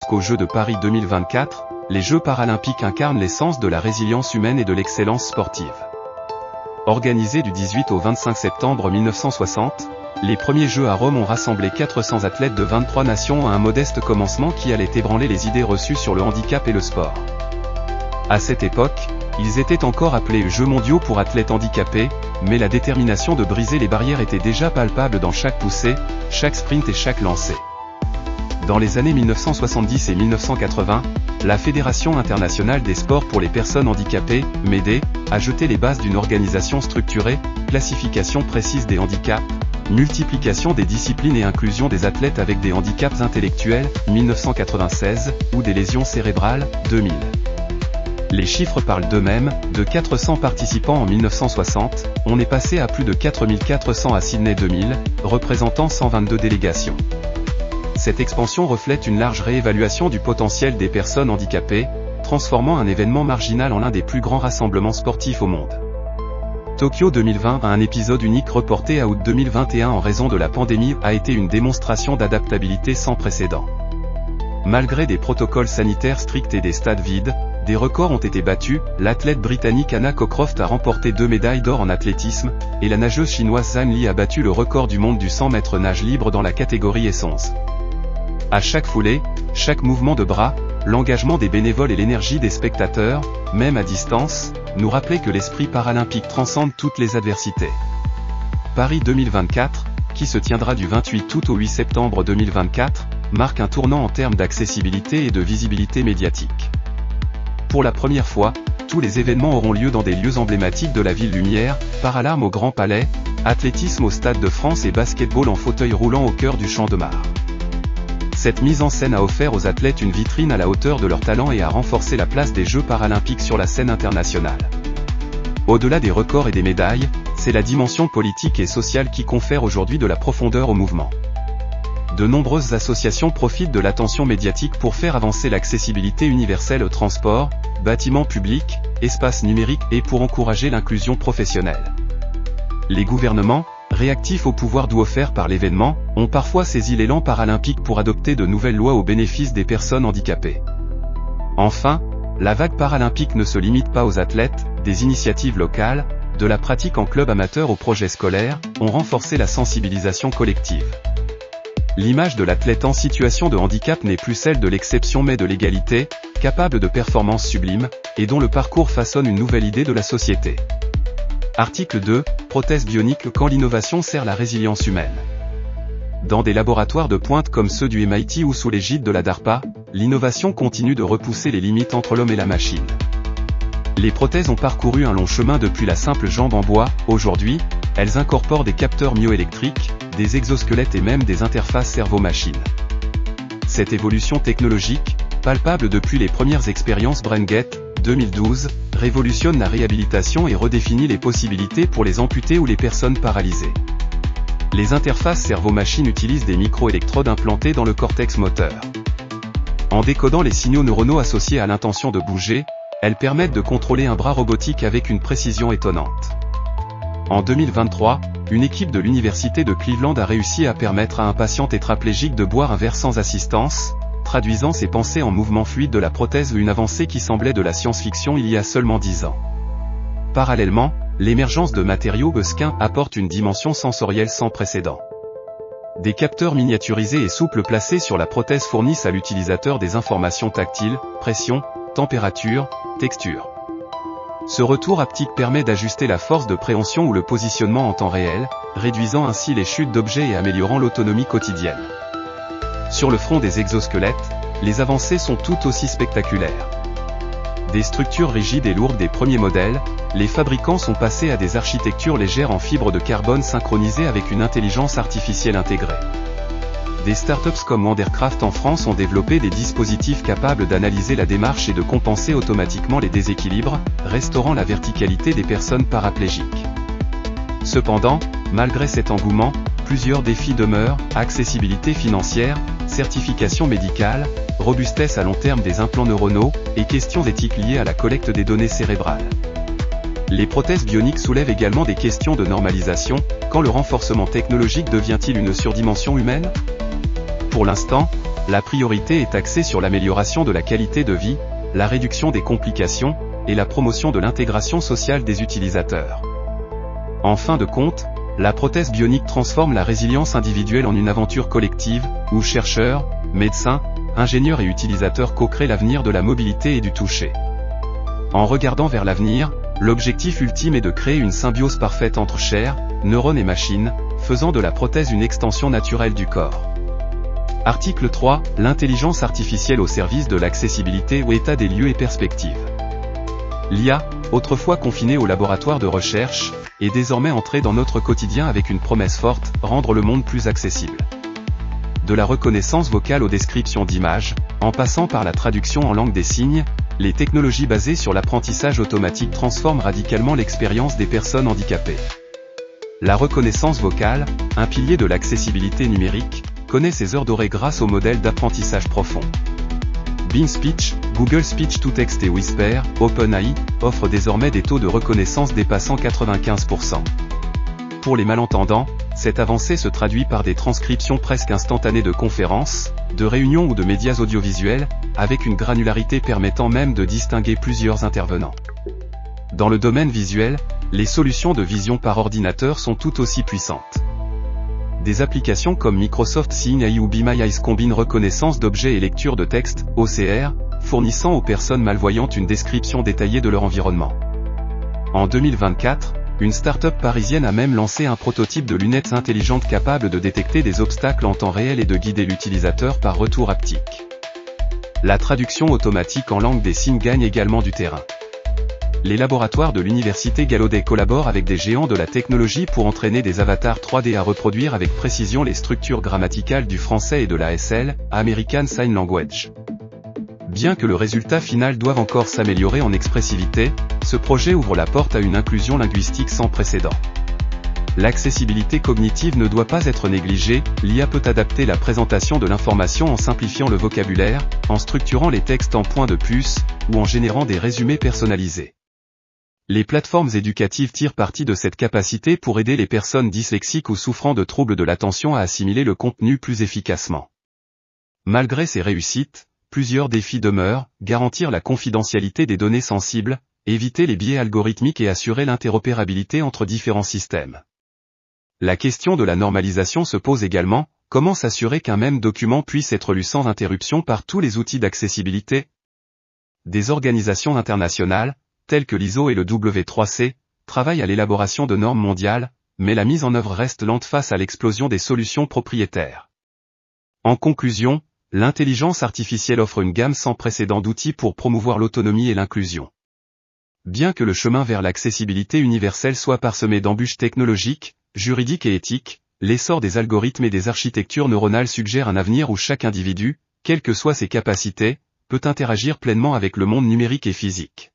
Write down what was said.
Aux Jeux de Paris 2024, les Jeux paralympiques incarnent l'essence de la résilience humaine et de l'excellence sportive. Organisés du 18 au 25 septembre 1960, les premiers Jeux à Rome ont rassemblé 400 athlètes de 23 nations à un modeste commencement qui allait ébranler les idées reçues sur le handicap et le sport. À cette époque, ils étaient encore appelés Jeux mondiaux pour athlètes handicapés, mais la détermination de briser les barrières était déjà palpable dans chaque poussée, chaque sprint et chaque lancer. Dans les années 1970 et 1980, la Fédération internationale des sports pour les personnes handicapées, MEDE, a jeté les bases d'une organisation structurée, classification précise des handicaps, multiplication des disciplines et inclusion des athlètes avec des handicaps intellectuels, 1996, ou des lésions cérébrales, 2000. Les chiffres parlent d'eux-mêmes, de 400 participants en 1960, on est passé à plus de 4400 à Sydney 2000, représentant 122 délégations. Cette expansion reflète une large réévaluation du potentiel des personnes handicapées, transformant un événement marginal en l'un des plus grands rassemblements sportifs au monde. Tokyo 2020, un épisode unique reporté à août 2021 en raison de la pandémie, a été une démonstration d'adaptabilité sans précédent. Malgré des protocoles sanitaires stricts et des stades vides, des records ont été battus, l'athlète britannique Hannah Cockcroft a remporté 2 médailles d'or en athlétisme, et la nageuse chinoise Zhang Li a battu le record du monde du 100 mètres nage libre dans la catégorie essence. À chaque foulée, chaque mouvement de bras, l'engagement des bénévoles et l'énergie des spectateurs, même à distance, nous rappelaient que l'esprit paralympique transcende toutes les adversités. Paris 2024, qui se tiendra du 28 août au 8 septembre 2024, marque un tournant en termes d'accessibilité et de visibilité médiatique. Pour la première fois, tous les événements auront lieu dans des lieux emblématiques de la ville lumière, Paralarme au Grand Palais, athlétisme au Stade de France et basketball en fauteuil roulant au cœur du Champ de Mars. Cette mise en scène a offert aux athlètes une vitrine à la hauteur de leur talent et a renforcé la place des Jeux paralympiques sur la scène internationale. Au-delà des records et des médailles, c'est la dimension politique et sociale qui confère aujourd'hui de la profondeur au mouvement. De nombreuses associations profitent de l'attention médiatique pour faire avancer l'accessibilité universelle aux transports, bâtiments publics, espaces numériques et pour encourager l'inclusion professionnelle. Les gouvernements, réactifs au pouvoir doux offert par l'événement, ont parfois saisi l'élan paralympique pour adopter de nouvelles lois au bénéfice des personnes handicapées. Enfin, la vague paralympique ne se limite pas aux athlètes, des initiatives locales, de la pratique en club amateur aux projets scolaires, ont renforcé la sensibilisation collective. L'image de l'athlète en situation de handicap n'est plus celle de l'exception mais de l'égalité, capable de performances sublimes, et dont le parcours façonne une nouvelle idée de la société. Article 2, prothèses bioniques quand l'innovation sert la résilience humaine. Dans des laboratoires de pointe comme ceux du MIT ou sous l'égide de la DARPA, l'innovation continue de repousser les limites entre l'homme et la machine. Les prothèses ont parcouru un long chemin depuis la simple jambe en bois, aujourd'hui, elles incorporent des capteurs myoélectriques, des exosquelettes et même des interfaces cerveau-machine. Cette évolution technologique, palpable depuis les premières expériences BrainGate, 2012, révolutionne la réhabilitation et redéfinit les possibilités pour les amputés ou les personnes paralysées. Les interfaces cerveau-machine utilisent des microélectrodes implantés dans le cortex moteur. En décodant les signaux neuronaux associés à l'intention de bouger, elles permettent de contrôler un bras robotique avec une précision étonnante. En 2023, une équipe de l'université de Cleveland a réussi à permettre à un patient tétraplégique de boire un verre sans assistance, traduisant ses pensées en mouvements fluides de la prothèse, une avancée qui semblait de la science-fiction il y a seulement 10 ans. Parallèlement, l'émergence de matériaux Esquin apporte une dimension sensorielle sans précédent. Des capteurs miniaturisés et souples placés sur la prothèse fournissent à l'utilisateur des informations tactiles, pression, température, texture. Ce retour haptique permet d'ajuster la force de préhension ou le positionnement en temps réel, réduisant ainsi les chutes d'objets et améliorant l'autonomie quotidienne. Sur le front des exosquelettes, les avancées sont tout aussi spectaculaires. Des structures rigides et lourdes des premiers modèles, les fabricants sont passés à des architectures légères en fibre de carbone synchronisées avec une intelligence artificielle intégrée. Des startups comme Wandercraft en France ont développé des dispositifs capables d'analyser la démarche et de compenser automatiquement les déséquilibres, restaurant la verticalité des personnes paraplégiques. Cependant, malgré cet engouement, plusieurs défis demeurent: accessibilité financière, certification médicale, robustesse à long terme des implants neuronaux, et questions éthiques liées à la collecte des données cérébrales. Les prothèses bioniques soulèvent également des questions de normalisation. Quand le renforcement technologique devient-il une surdimension humaine ? Pour l'instant, la priorité est axée sur l'amélioration de la qualité de vie, la réduction des complications, et la promotion de l'intégration sociale des utilisateurs. En fin de compte, la prothèse bionique transforme la résilience individuelle en une aventure collective, où chercheurs, médecins, ingénieurs et utilisateurs co-créent l'avenir de la mobilité et du toucher. En regardant vers l'avenir, l'objectif ultime est de créer une symbiose parfaite entre chair, neurones et machines, faisant de la prothèse une extension naturelle du corps. Article 3, l'intelligence artificielle au service de l'accessibilité ou état des lieux et perspectives. L'IA, autrefois confinée au laboratoire de recherche, est désormais entrée dans notre quotidien avec une promesse forte, rendre le monde plus accessible. De la reconnaissance vocale aux descriptions d'images, en passant par la traduction en langue des signes, les technologies basées sur l'apprentissage automatique transforment radicalement l'expérience des personnes handicapées. La reconnaissance vocale, un pilier de l'accessibilité numérique, connaît ses heures dorées grâce au modèle d'apprentissage profond. Bing Speech, Google Speech to Text et Whisper, OpenAI, offrent désormais des taux de reconnaissance dépassant 95%. Pour les malentendants, cette avancée se traduit par des transcriptions presque instantanées de conférences, de réunions ou de médias audiovisuels, avec une granularité permettant même de distinguer plusieurs intervenants. Dans le domaine visuel, les solutions de vision par ordinateur sont tout aussi puissantes. Des applications comme Microsoft Seeing AI ou Be My Eyes combinent reconnaissance d'objets et lecture de texte, OCR, fournissant aux personnes malvoyantes une description détaillée de leur environnement. En 2024, une start-up parisienne a même lancé un prototype de lunettes intelligentes capables de détecter des obstacles en temps réel et de guider l'utilisateur par retour haptique. La traduction automatique en langue des signes gagne également du terrain. Les laboratoires de l'université Gallaudet collaborent avec des géants de la technologie pour entraîner des avatars 3D à reproduire avec précision les structures grammaticales du français et de l'ASL, American Sign Language. Bien que le résultat final doive encore s'améliorer en expressivité, ce projet ouvre la porte à une inclusion linguistique sans précédent. L'accessibilité cognitive ne doit pas être négligée, l'IA peut adapter la présentation de l'information en simplifiant le vocabulaire, en structurant les textes en points de puce, ou en générant des résumés personnalisés. Les plateformes éducatives tirent parti de cette capacité pour aider les personnes dyslexiques ou souffrant de troubles de l'attention à assimiler le contenu plus efficacement. Malgré ces réussites, plusieurs défis demeurent, garantir la confidentialité des données sensibles, éviter les biais algorithmiques et assurer l'interopérabilité entre différents systèmes. La question de la normalisation se pose également, comment s'assurer qu'un même document puisse être lu sans interruption par tous les outils d'accessibilité? Des organisations internationales, telles que l'ISO et le W3C, travaillent à l'élaboration de normes mondiales, mais la mise en œuvre reste lente face à l'explosion des solutions propriétaires. En conclusion, l'intelligence artificielle offre une gamme sans précédent d'outils pour promouvoir l'autonomie et l'inclusion. Bien que le chemin vers l'accessibilité universelle soit parsemé d'embûches technologiques, juridiques et éthiques, l'essor des algorithmes et des architectures neuronales suggère un avenir où chaque individu, quelles que soient ses capacités, peut interagir pleinement avec le monde numérique et physique.